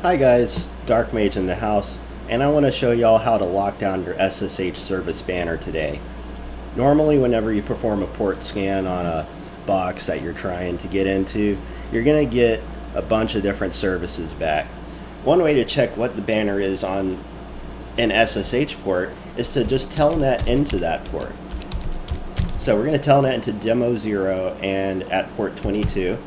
Hi guys, Dark Mage in the house, and I want to show y'all how to lock down your SSH service banner today. Normally, whenever you perform a port scan on a box that you're trying to get into, you're going to get a bunch of different services back. One way to check what the banner is on an SSH port is to just telnet into that port. So we're going to telnet into demo 0 and at port 22,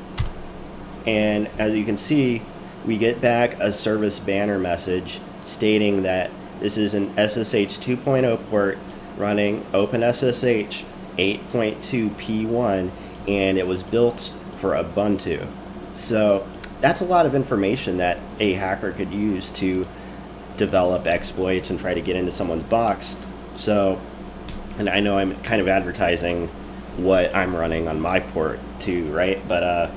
and as you can see, we get back a service banner message stating that this is an SSH 2.0 port running OpenSSH 8.2 P1, and it was built for Ubuntu. So that's a lot of information that a hacker could use to develop exploits and try to get into someone's box. So, and I know I'm kind of advertising what I'm running on my port too, right? But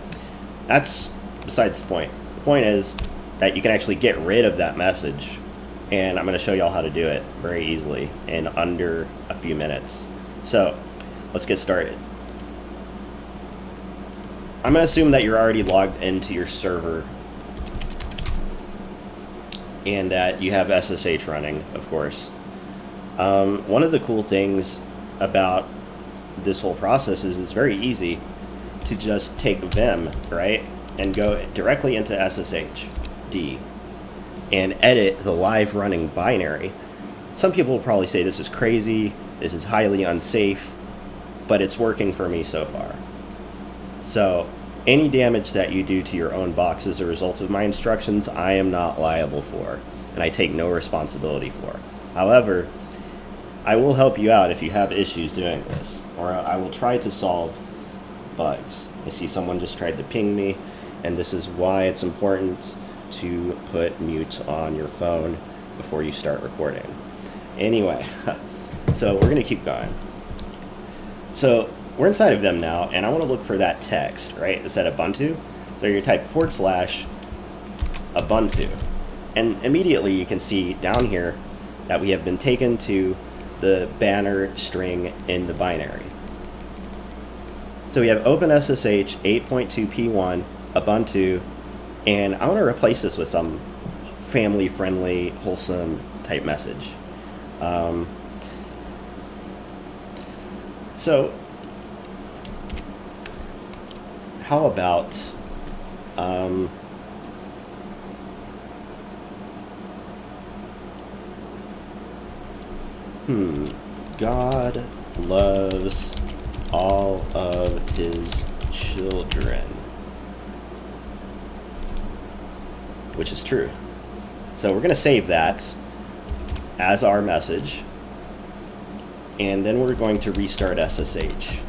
that's besides the point. The point is that you can actually get rid of that message, and I'm going to show y'all how to do it very easily in under a few minutes. So let's get started. I'm going to assume that you're already logged into your server and that you have SSH running, of course. One of the cool things about this whole process is it's very easy to just take Vim, right, and go directly into SSHD and edit the live running binary. Some people will probably say this is crazy, this is highly unsafe, but it's working for me so far. So any damage that you do to your own box as a result of my instructions, I am not liable for, and I take no responsibility for. However, I will help you out if you have issues doing this, or I will try to solve bugs. I see someone just tried to ping me, and this is why it's important to put mute on your phone before you start recording. Anyway, so we're going to keep going. So we're inside of them now, and I want to look for that text, right? It said Ubuntu. So you type /Ubuntu. And immediately you can see down here that we have been taken to the banner string in the binary. So we have OpenSSH 8.2 P1, Ubuntu, and I want to replace this with some family-friendly, wholesome type message. So how about God loves all of his children, which is true. So we're going to save that as our message, and then we're going to restart SSH.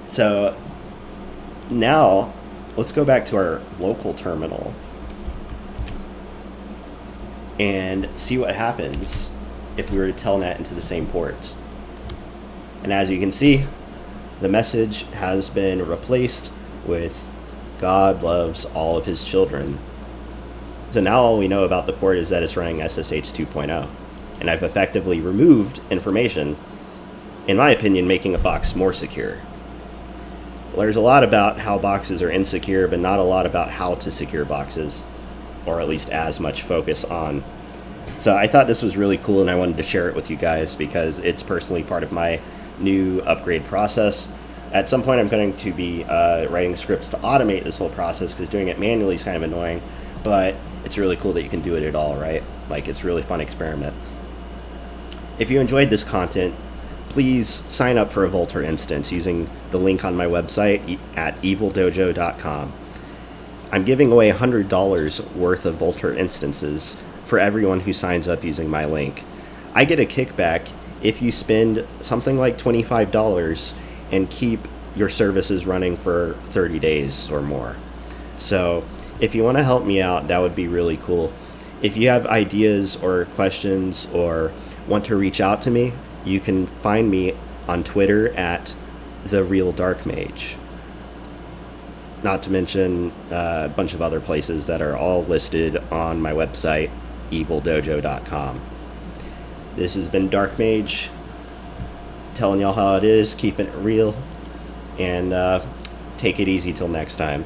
So now let's go back to our local terminal and see what happens if we were to telnet into the same ports. And as you can see, the message has been replaced with God loves all of his children. So now all we know about the port is that it's running SSH 2.0. And I've effectively removed information, in my opinion, making a box more secure. Well, there's a lot about how boxes are insecure, but not a lot about how to secure boxes, or at least as much focus on. So I thought this was really cool, and I wanted to share it with you guys because it's personally part of my new upgrade process. At some point I'm going to be writing scripts to automate this whole process, because doing it manually is kind of annoying, but it's really cool that you can do it at all, right? Like, it's a really fun experiment. If you enjoyed this content, please sign up for a Vultr instance using the link on my website at evildojo.com. I'm giving away $100 worth of Vultr instances for everyone who signs up using my link. I get a kickback if you spend something like $25 and keep your services running for 30 days or more. So if you want to help me out, that would be really cool. If you have ideas or questions or want to reach out to me, you can find me on Twitter at @TheRealDarkMage. Not to mention a bunch of other places that are all listed on my website, evildojo.com. This has been Dark Mage, telling y'all how it is, keeping it real, and take it easy till next time.